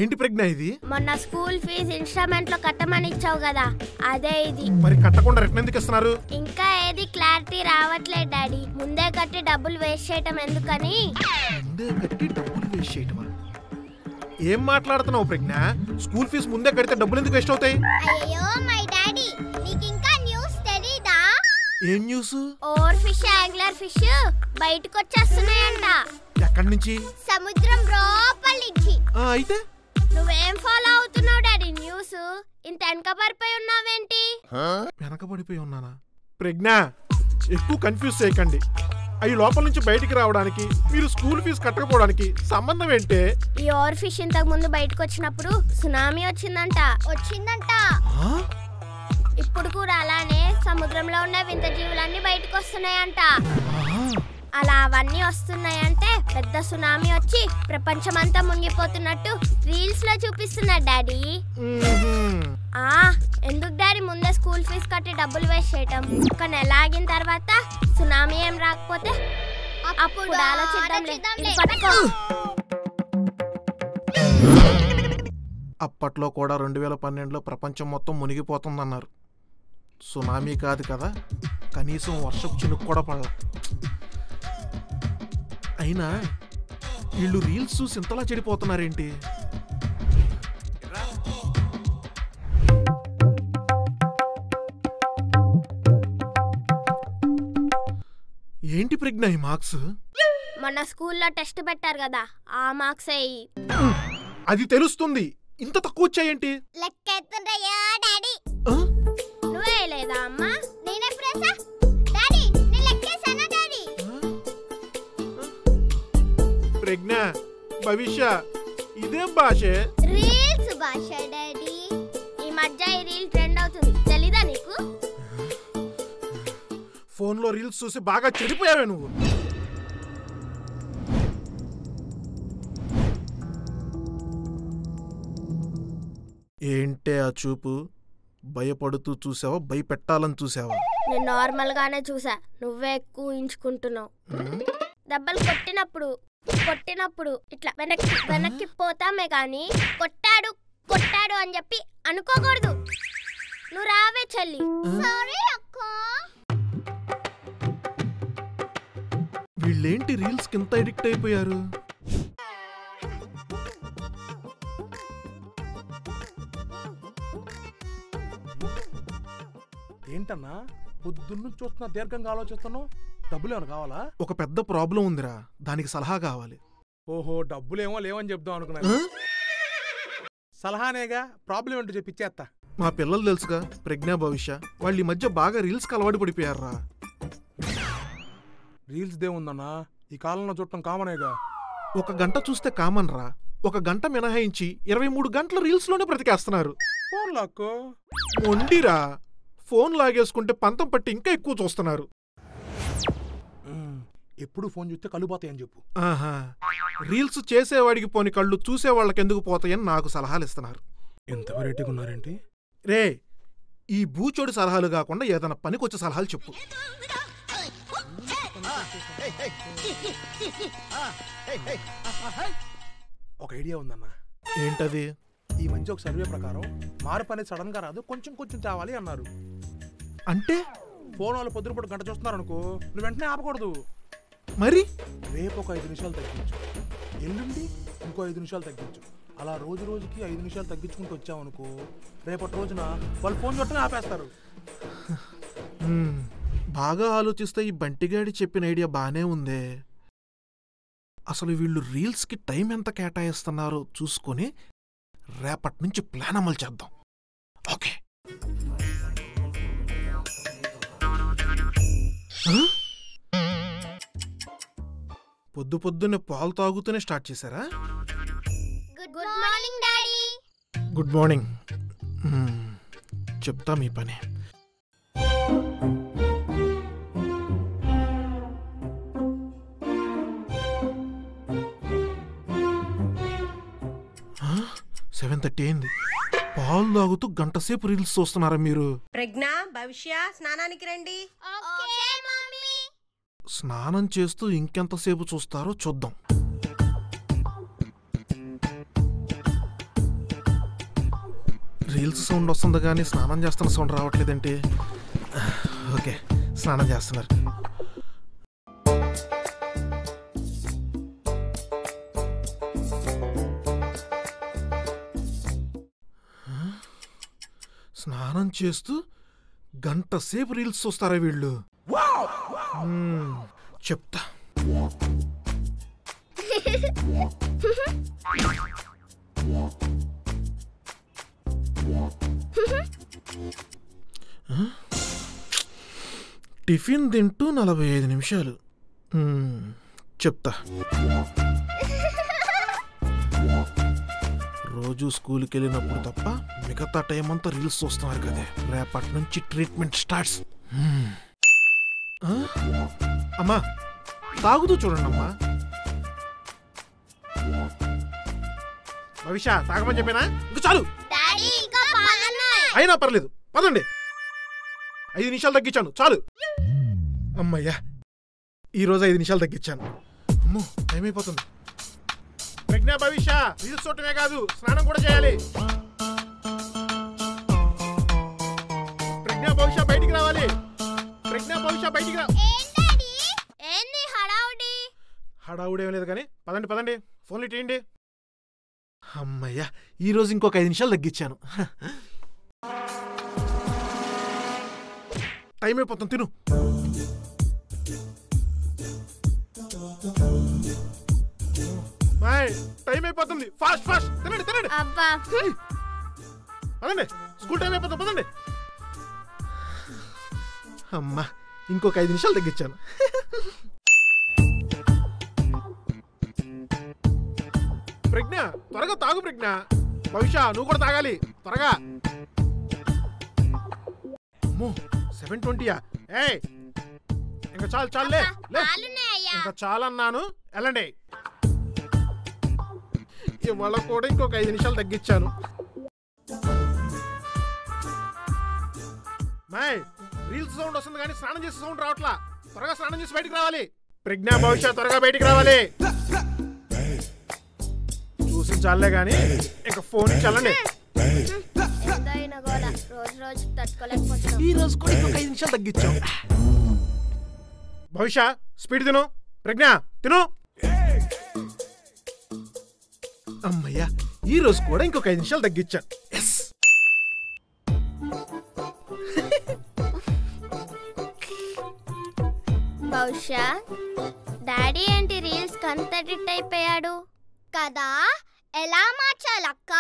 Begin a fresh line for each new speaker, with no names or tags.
ఏంటి ప్రజ్ఞ ఇది?
మొన్న స్కూల్ ఫీజ్ ఇన్స్టాల్మెంట్ లో కట్టమని ఇచ్చావు కదా, అదే ఇది.
మరి కట్టకుండా రిటర్న్ ఎందుకు ఇస్తున్నారు?
ఇంకా ఏది క్లారిటీ రావట్లేదు డాడీ. ముందే కట్టి డబ్బులు వేస్ట్ చేయటం ఎందుకని.
ముందే కట్టి డబ్బులు వేస్ట్ చేయటమా? ఏం మాట్లాడుతున్నావు ప్రజ్ఞ? స్కూల్ ఫీజు ముందే కడితే డబ్బులు ఎందుకు వేస్ట్ అవుతాయి?
అయ్యో మై డాడీ, నీకు ఇంకా న్యూస్ తెలీదా?
ఏం news?
Over fish, angler fish బయటకు వచ్చేస్తున్నాయంట.
ఎక్కడి నుంచి?
సముద్రం లోపల నుంచి.
అయితే
నువ్వేం ఫాలో అవుతున్నావు డాడీ న్యూస్? ఇంత వెనకబడిపోయి ఉన్నావేంటి?
వెనకబడిపోయి ఉన్నానా? ప్రజ్ఞ, ఎక్కువ కన్ఫ్యూజ్ చేయకండి. అవి లోపల నుంచి బయటికి రావడానికి మీరు స్కూల్ ఫీజు కట్టకపోవడానికి సంబంధం ఏంటే?
ఈ ఓవర్ ఫిష్ ఇంతకు ముందు బయటకు వచ్చినప్పుడు సునామీ వచ్చిందంట. ఇప్పుడు కూడా అలానే సముద్రంలో ఉన్న వింత జీవులన్నీ బయటకు వస్తున్నాయంట. అలా అవన్నీ వస్తున్నాయంటే పెద్ద సునామీ వచ్చి ప్రపంచమంతా మునిగిపోతున్నట్టు రీల్స్ లో చూపిస్తున్నారు డాడీ. ఎందుకు డాడీ ముందే స్కూల్ ఫీజు కట్టి డబ్బులు వేస్ట్ చేయటం? ఒక నెల ఆగిన తర్వాత సునామీ ఏం రాకపోతే అప్పుడు ఆలోచిద్దాంలే.
అప్పట్లో కూడా 2012లో ప్రపంచం మొత్తం మునిగిపోతుందన్నారు. సునామీ కాదు కదా, కనీసం వర్షపు చినుకు కూడా పడల. అయినా వీళ్ళు రీల్స్ చూసి ఇంతలా చెడిపోతున్నారేంటి? ఏంటి ప్రజ్ఞ ఈ మార్క్స్?
మన స్కూల్లో టెస్ట్ పెట్టారు కదా, ఆ మార్క్స్.
అది తెలుస్తుంది, ఇంత తక్కువ వచ్చాయేంటి?
లెక్కెత్తుండ్రయ్యా డాడీ. నువ్వే లేదా అమ్మా?
ప్రజ్ఞ, భవిష్య, ఇదేం భాష?
రీల్స్ భాష డాడీ. ఈ మధ్య ఈ రీల్ ట్రెండ్ అవుతుంది, తెలీదా నీకు?
ఫోన్లో రీల్స్ చూసి బాగా చెడిపోయావే నువ్వు. ఏంటే ఆ చూపు? భయపడుతూ చూసావా, భయపెట్టాలని చూసావా?
నేను నార్మల్ గానే చూసా, నువ్వే ఎక్కువ ఊహించుకుంటున్నావు. దెబ్బలు కొట్టినప్పుడు ఇట్లా వెనక్కి పోతామే గాని కొట్టాడు కొట్టాడు అని చెప్పి అనుకోకూడదు. నువ్వు రావే చెల్లి. సారీ అక్క.
వీళ్ళేంటి రీల్స్ కింత అడిక్ట్ అయిపోయారు?
ఏంటన్నా పొద్దున్న చూస్తున్నా దీర్ఘంగా ఆలోచిస్తున్నావు? డబ్బులు ఏమైనా కావాలా?
ఒక పెద్ద ప్రాబ్లం ఉందిరా, దానికి సలహా కావాలి.
ఓహో, డబ్బులేమో లేవని చెప్దాం అనుకున్నాను. సలహానేగా, ప్రాబ్లం ఏంటో చెప్పిచ్చేస్తా.
మా పిల్లలు తెలుసుగా, ప్రజ్ఞ, భవిష్య, వాళ్ళు ఈ మధ్య బాగా రీల్స్ కి అలవాటు పడిపోయారా.
రీల్స్ దేవుందన్నా, ఈ కాలంలో చూడటం కామనేగా.
1 గంట చూస్తే కామన్ రా, 1 గంట మినహాయించి 23 గంటలు రీల్స్ లోనే బ్రతికేస్తున్నారు.
ఫోన్ లాక్కో.
మొండిరా, ఫోన్ లాగేసుకుంటే పంతం పట్టి ఇంకా ఎక్కువ చూస్తున్నారు.
ఎప్పుడు ఫోన్ చూస్తే కళ్ళు పోతాయని చెప్పు.
ఆహా, రీల్స్ చేసేవాడికి పోని కళ్ళు చూసేవాళ్ళకి ఎందుకు పోతాయని నాకు సలహాలు ఇస్తున్నారు.
ఎంత వెరైటీగా ఉన్నారేంటి
రే? ఈ బూచోడి సలహాలు కాకుండా ఏదైనా పనికొచ్చే సలహాలు చెప్పు.
ఒక ఐడియా ఉందన్నా.
ఏంటది?
ఈ మధ్య ఒక సర్వే ప్రకారం మార్పు అనేది సడన్ గా రాదు, కొంచెం కొంచెం తేవాలి అన్నారు.
అంటే
ఫోన్ వాళ్ళు పొద్దుపూట గంట చూస్తున్నారు అనుకో, నువ్వు వెంటనే ఆపకూడదు.
మరి
రేపు ఒక 5 నిమిషాలు తగ్గించు, ఎల్లుండి ఇంకో 5 నిమిషాలు తగ్గించు. అలా రోజు రోజుకి 5 నిమిషాలు తగ్గించుకుంటూ వచ్చావనుకో, రేపటి రోజున వాళ్ళు ఫోన్ చూడటమే ఆపేస్తారు.
బాగా ఆలోచిస్తే ఈ బంటిగాడి చెప్పిన ఐడియా బానే ఉందే. అసలు వీళ్ళు రీల్స్ కి టైం ఎంత కేటాయిస్తున్నారో చూసుకొని రేపటి నుంచి ప్లాన్ అమలు చేద్దాం. ఓకే. పొద్దున్నే పాలు తాగుతూనే స్టార్ట్ చేశారా?
Good morning daddy.
Good morning. చెప్తా మీ పని. 11:30 అయింది. పాలు తాగుతూ గంటసేపు రీల్స్ చూస్తున్నారా మీరు?
ప్రజ్ఞ, భవిష్య స్నానానికి రండి.
స్నానం చేస్తూ ఇంకెంతసేపు చూస్తారో చూద్దాం. రీల్స్ సౌండ్ వస్తుంది కానీ స్నానం చేస్తున్న సౌండ్ రావట్లేదంటే ఓకే, స్నానం చేస్తున్నారు. స్నానం చేస్తూ గంటసేపు రీల్స్ చూస్తారా వీళ్ళు? చెప్తా. టిఫిన్ తింటూ 45 నిమిషాలు. చెప్తా. రోజు స్కూల్కి వెళ్ళినప్పుడు తప్ప మిగతా టైం అంతా రీల్స్ చూస్తున్నారు కదే. రేపటి నుంచి ట్రీట్మెంట్ స్టార్ట్స్. అమ్మా తాగుతూ చూడండి అమ్మా. భవిష్య తాగమని చెప్పానా? ఇంకా చాలు. అయినా పర్లేదు, పదండి. 5 నిమిషాలు తగ్గించాను, చాలు. అమ్మయ్యా, ఈరోజు 5 నిమిషాలు తగ్గించాను. అమ్మో టైం అయిపోతుంది. ప్రజ్ఞ, భవిష్య రీల్స్ చూడటమే కాదు, స్నానం కూడా చేయాలి. ప్రజ్ఞ, భవిష్య బయటికి రావాలి. ప్రజ్ఞ, భవిష్య బయటికి రా. హడావుడేం లేదు కానీ పదండి పదండి, ఫోన్లు ఇటేయండి. అమ్మయ్యా, ఈరోజు ఇంకొక 5 నిమిషాలు తగ్గించాను. టైం అయిపోతుంది, తిను. టైం అయిపోతుంది, ఫాస్ట్ ఫాస్ట్ తినండి తినండి. పదండి, స్కూల్ టైం అయిపోతుంది, పదండి. అమ్మా, ఇంకొక 5 నిమిషాలు తగ్గించాను. ప్రజ్ఞ త్వరగా తాగు. ప్రజ్ఞ, భవిష్య నువ్వు కూడా తాగాలి త్వరగా. అమ్మో 7:20. ఇంకా చాలు చాలులే, ఇంకా చాలన్నాను, వెళ్ళండి. ఇవాళ కూడా ఇంకొక 5 నిమిషాలు తగ్గించాను. మాయ్, రీల్స్ సౌండ్ వస్తుంది కానీ స్నానం చేసే సౌండ్ రావట్లా. త్వరగా స్నానం చేసి బయటికి రావాలి. ప్రజ్ఞ, భవిష్య త్వరగా బయటికి రావాలి. చూసి చాలే గాని ఇంకా ఫోన్ ఇచ్చాలండి. ఈ రోజు కూడా ఇంకొక 5 నిమిషాలు తగ్గించాం. భవిష్య స్పీడ్ తిను. ప్రజ్ఞ తిను. అమ్మయ్యా, ఈ రోజు కూడా ఇంకొక 5 నిమిషాలు తగ్గించాను.
భవిష్య, డాడీ ఏంటి రీల్స్ కంత అడిక్ట్ అయిపోయాడు కదా? ఎలా మార్చాలక్క?